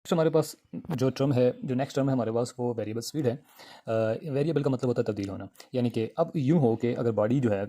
Next हमारे पास जो term है, जो नेक्स्ट टर्म है हमारे पास, वो वेरिएबल स्पीड है। वेरिएबल का मतलब होता है तब्दील होना, यानी कि अब यूँ हो कि अगर बॉडी जो है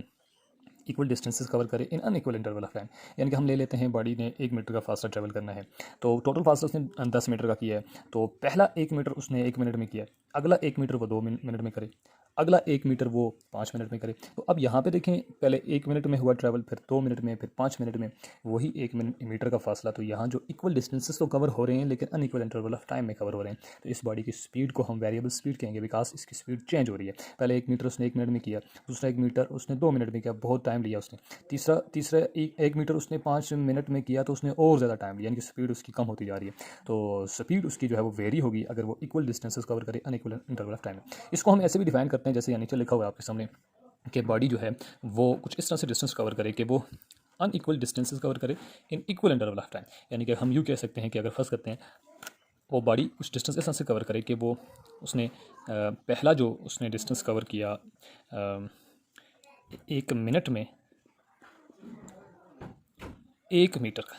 इक्वल डिस्टेंसेस कवर करे इन अनइक्वल इंटरवल ऑफ टाइम, यानी कि हम ले लेते हैं बॉडी ने 1 मीटर का फासला ट्रैवल करना है, तो टोटल फासला उसने 10 मीटर का किया है। तो पहला 1 मीटर उसने 1 मिनट में किया, अगला 1 मीटर वो 2 मिनट में करे, अगला 1 मीटर वो 5 मिनट में करे। तो अब यहाँ पे देखें, पहले 1 मिनट में हुआ ट्रैवल, फिर 2 मिनट में, फिर 5 मिनट में, वही 1 मीटर का फासला। तो यहाँ जो इक्वल डिस्टेंसेस तो कवर हो रहे हैं लेकिन अनइक्वल इंटरवल ऑफ टाइम में कवर हो रहे हैं। तो इस बॉडी की स्पीड को हम वेरिएबल स्पीड कहेंगे, बिकॉज इसकी स्पीड चेंज हो रही है। पहले 1 मीटर उसने 1 मिनट में किया, दूसरा 1 मीटर उसने 2 मिनट में किया, बहुत टाइम लिया उसने। तीसरा तीसरा 1 मीटर उसने 5 मिनट में किया, तो उसने और ज़्यादा टाइम लिया, यानी कि स्पीड उसकी कम होती जा रही है। तो स्पीड उसकी जो है वो वेरी होगी अगर वो इक्वल डिस्टेंसेस कवर करे अनइक्वल इंटरवल ऑफ टाइम में। इसको हम ऐसे भी डिफाइन करते हैं, जैसे यानी नीचे लिखा हुआ है आपके सामने, कि बॉडी जो है वो कुछ इस तरह से डिस्टेंस कवर करे कि वो अनइक्वल डिस्टेंसेस कवर करे in equal interval of time. यानी कि हम यूँ कह सकते हैं कि अगर फर्स्ट करते हैं, वो बॉडी कुछ डिस्टेंस इस तरह से कवर करे कि वो उसने पहला जो उसने डिस्टेंस कवर किया 1 मिनट में 1 मीटर का,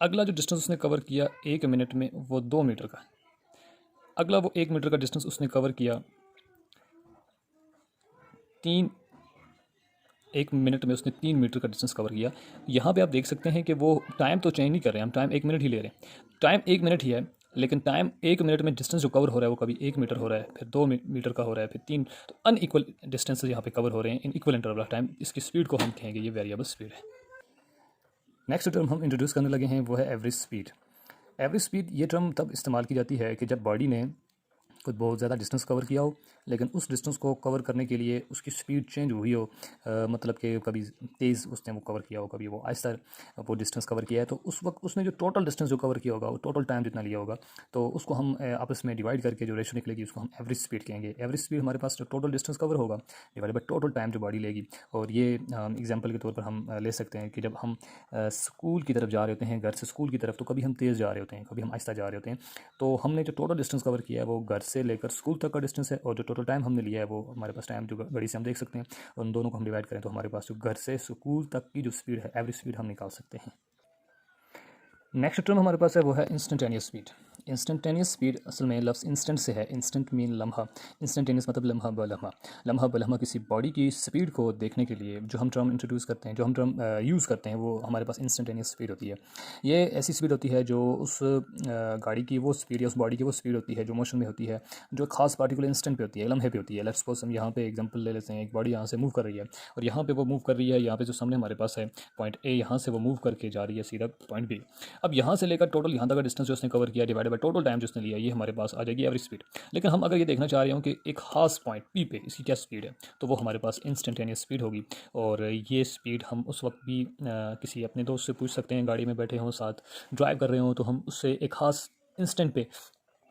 अगला जो डिस्टेंस उसने कवर किया 1 मिनट में वो 2 मीटर का, अगला वो 1 मीटर का डिस्टेंस उसने कवर किया 1 मिनट में उसने 3 मीटर का डिस्टेंस कवर किया। यहाँ पे आप देख सकते हैं कि वो टाइम तो चेंज नहीं कर रहे हैं, हम टाइम 1 मिनट ही ले रहे हैं। टाइम 1 मिनट ही है, लेकिन टाइम 1 मिनट में डिस्टेंस जो कवर हो रहा है वो कभी 1 मीटर हो रहा है, फिर 2 मीटर का हो रहा है, फिर 3। तो अनइक्वल डिस्टेंस यहाँ पे कवर हो रहे हैं in equal interval of time. इसकी स्पीड को हम कहेंगे ये वेरिएबल स्पीड है। नेक्स्ट टर्म हम इंट्रोड्यूस करने लगे हैं वो है एवरेज स्पीड। एवरेज स्पीड ये टर्म तब इस्तेमाल की जाती है कि जब बॉडी ने कुछ बहुत ज़्यादा डिस्टेंस कवर किया हो, लेकिन उस डिस्टेंस को कवर करने के लिए उसकी स्पीड चेंज हुई हो। मतलब कि कभी तेज़ उसने वो कवर किया हो, कभी वो आहिस्ता वो डिस्टेंस कवर किया है। तो उस वक्त उसने जो टोटल डिस्टेंस जो कवर किया होगा, वो टोटल टाइम जितना लिया होगा, तो उसको हम आपस में डिवाइड करके जो रेशो निकलेगी उसको हम एवरेज स्पीड कहेंगे। एवरेज स्पीड हमारे पास जो टोटल डिस्टेंस कवर होगा डिवाइड बाई टोटल टाइम जो बॉडी लेगी। और ये एग्जाम्पल के तौर पर हम ले सकते हैं कि जब हम स्कूल की तरफ जा रहे होते हैं, घर से स्कूल की तरफ, तो कभी हम तेज़ जा रहे होते हैं, कभी हम आहिस्ता जा रहे होते हैं। तो हमने जो टोटल डिस्टेंस कवर किया है वो घर से लेकर स्कूल तक का डिस्टेंस है, और जो टोटल टाइम हमने लिया है वो हमारे पास टाइम जो घड़ी से हम देख सकते हैं, उन दोनों को हम डिवाइड करें तो हमारे पास जो घर से स्कूल तक की जो स्पीड है, एवरेज स्पीड हम निकाल सकते हैं। नेक्स्ट टर्म हमारे पास है वो है इंस्टेंटेनियस स्पीड। इंस्टेंटेनियस स्पीड असल में लफ्ज़ इंस्टेंट से है। इंस्टेंट मीन लम्हा, इंस्टेंटेनियस मतलब लम्हा ब लम्हा। लम्हा ब लम्हा किसी बॉडी की स्पीड को देखने के लिए जो हम टर्म इंट्रोड्यूस करते हैं, जो हम टर्म यूज़ करते हैं, वो हमारे पास इंस्टेंटेनियस स्पीड होती है। ये ऐसी स्पीड होती है जो उस गाड़ी की वो स्पीड या उस बॉडी की वो स्पीड होती है जो मोशन में होती है, जो खास पार्टिकुलर इंस्टेंट पे होती है, लम्हे पे होती है। लेट्स सपोज हम यहाँ पे एग्जांपल ले लेते हैं, एक बॉडी यहाँ से मूव कर रही है और यहाँ पे वो मूव कर रही है, यहाँ पे जो सामने हमारे पास है पॉइंट ए, यहाँ से वो मूव करके जा रही है सीधा पॉइंट बी। अब यहाँ से लेकर टोटल यहाँ तक का डिस्टेंस जो उसने कवर किया डिवाइडेड बाय टोटल टाइम जो उसने लिया, ये हमारे पास आ जाएगी एवरेज स्पीड। लेकिन हम अगर ये देखना चाह रहे हो कि एक खास पॉइंट पी पे इसकी क्या स्पीड है, तो वो हमारे पास इंस्टेंटेनियस स्पीड होगी। और ये स्पीड हम उस वक्त भी किसी अपने दोस्त से पूछ सकते हैं, गाड़ी में बैठे हों, साथ ड्राइव कर रहे हों, तो हम उससे एक खास इंस्टेंट पे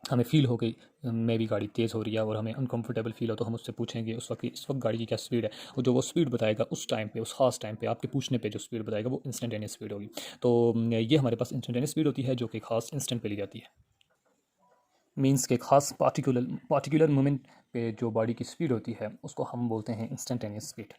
हमें फ़ील हो गई मे भी गाड़ी तेज़ हो रही है और हमें अनकंफर्टेबल फील हो, तो हम उससे पूछेंगे उस वक्त इस वक्त गाड़ी की क्या स्पीड है, और जो वो स्पीड बताएगा उस टाइम पे, उस खास टाइम पे आपके पूछने पे जो स्पीड बताएगा वो इंस्टेंटेनियस स्पीड होगी। तो ये हमारे पास इंस्टेंटेनियस स्पीड होती है जो कि खास इंस्टेंट पे ली जाती है। मीन्स के खास पार्टिकुलर मोमेंट पे जो बॉडी की स्पीड होती है उसको हम बोलते हैं इंस्टेंटेनियस स्पीड।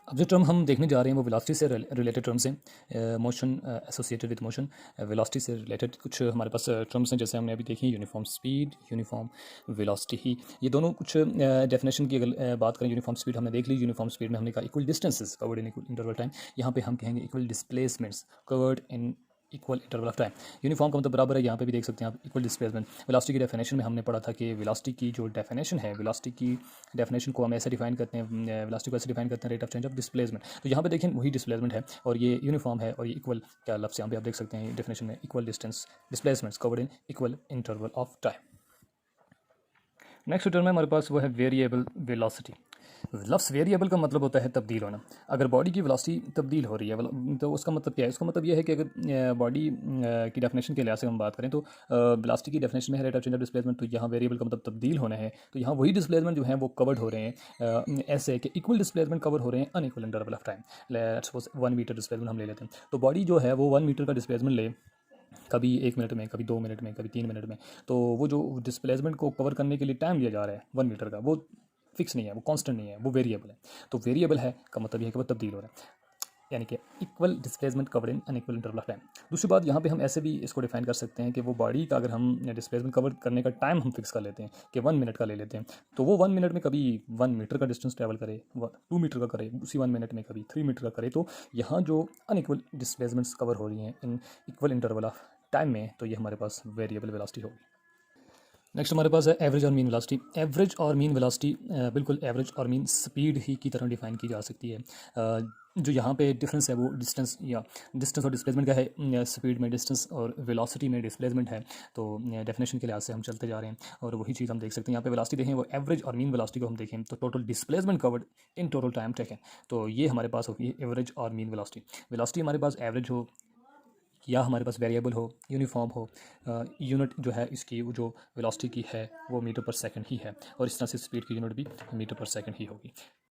अब जो टर्म हम देखने जा रहे हैं वो वेलोसिटी से रिलेटेड टर्म्स हैं, motion associated with motion. Velocity से रिलेटेड कुछ हमारे पास टर्म्स हैं, जैसे हमने अभी देखी यूनिफॉर्म स्पीड, यूनिफॉर्म वेलोसिटी। ही ये दोनों कुछ डेफिनेशन की अगर बात करें, यूनिफॉर्म स्पीड हमने देख ली। यूनिफॉर्म स्पीड में हमने कहा equal distances covered in equal interval time. यहाँ पे हम कहेंगे equal displacements covered in equal interval of time. Uniform का मतलब बराबर है, यहाँ पे भी देख सकते हैं आप इक्वल डिस्प्लेसमेंट। वेलोसिटी की डेफिनेशन में हमने पढ़ा था कि वेलोसिटी की जो डेफिनेशन है, वेलोसिटी की डेफिनेशन को हम ऐसे डिफाइन करते हैं, वेलोसिटी को ऐसे डिफाइन करते हैं, rate of change of displacement. तो यहाँ पे देखें वही डिस्प्लेसमेंट है और ये यूनिफॉर्म है, और ये इक्वल क्या लफ्ज़ यहाँ पे आप देख सकते हैं डेफिनेशन में, equal distance displacements covered in equal interval of time. Next term है हमारे पास वो है वेरिएबल वेलोसिटी। लफ्स वेरिएबल का मतलब होता है तब्दील होना। अगर बॉडी की वेलोसिटी तब्दील हो रही है तो उसका मतलब क्या है? उसका मतलब यह है कि अगर बॉडी की डेफिनेशन के लिहाज से हम बात करें तो वेलोसिटी की डेफिनेशन में है rate of change of displacement, तो यहाँ वेरिएबल का मतलब तब्दील होना है। तो यहाँ वही डिस्प्लेसमेंट जो है वो कवर्ड हो रहे हैं, ऐसे कि इक्वल डिस्प्लेसमेंट कवर हो रहे हैं unequal interval of time. Let's suppose 1 metre displacement हम ले लेते हैं, तो बॉडी जो है वो 1 मीटर का डिस्प्लेसमेंट ले, कभी 1 मिनट में, कभी 2 मिनट में, कभी 3 मिनट में। तो वो जो डिस्प्लेसमेंट को कवर करने के लिए टाइम लिया जा रहा है 1 मीटर का, वो फिक्स नहीं है, वो कांस्टेंट नहीं है, वो वेरिएबल है। तो वेरिएबल है का मतलब यह है कि वो तब्दील हो रहा है। यानी कि equal displacement cover in unequal interval of time. दूसरी बात यहाँ पे हम ऐसे भी इसको डिफाइन कर सकते हैं कि वो बॉडी का अगर हम डिस्प्लेसमेंट कवर करने का टाइम हम फिक्स कर लेते हैं कि 1 मिनट का ले लेते हैं, तो वो 1 मिनट में कभी 1 मीटर का डिस्टेंस ट्रैवल करे, 2 मीटर का करे, उसी 1 मिनट में कभी 3 मीटर का करे, तो यहाँ जो अनइक्वल डिस्प्लेसमेंट्स कवर हो रही हैं in equal interval of time में, तो ये हमारे पास वेरिएबल वेलोसिटी होगी। नेक्स्ट हमारे पास है एवरेज और मीन वेलोसिटी। एवरेज और मीन वेलोसिटी बिल्कुल एवरेज और मीन स्पीड ही की तरह डिफाइन की जा सकती है। जो यहाँ पे डिफरेंस है वो डिस्टेंस और डिस्प्लेसमेंट का है। स्पीड में डिस्टेंस और वेलोसिटी में डिस्प्लेसमेंट है। तो डेफिनेशन के लिहाज से हम चलते जा रहे हैं और वही चीज़ हम देख सकते हैं। यहाँ पे वेलोसिटी देखें, वो एवरेज और मीन वेलोसिटी को हम देखें तो total displacement covered in total time taken, तो ये हमारे पास होगी एवरेज और मीन वेलोसिटी। वेलोसिटी हमारे पास एवरेज हो या हमारे पास वेरिएबल हो, यूनिफॉर्म हो, यूनिट जो है इसकी जो वेलोसिटी की है वो मीटर पर सेकंड ही है, और इस तरह से स्पीड की यूनिट भी मीटर पर सेकंड ही होगी।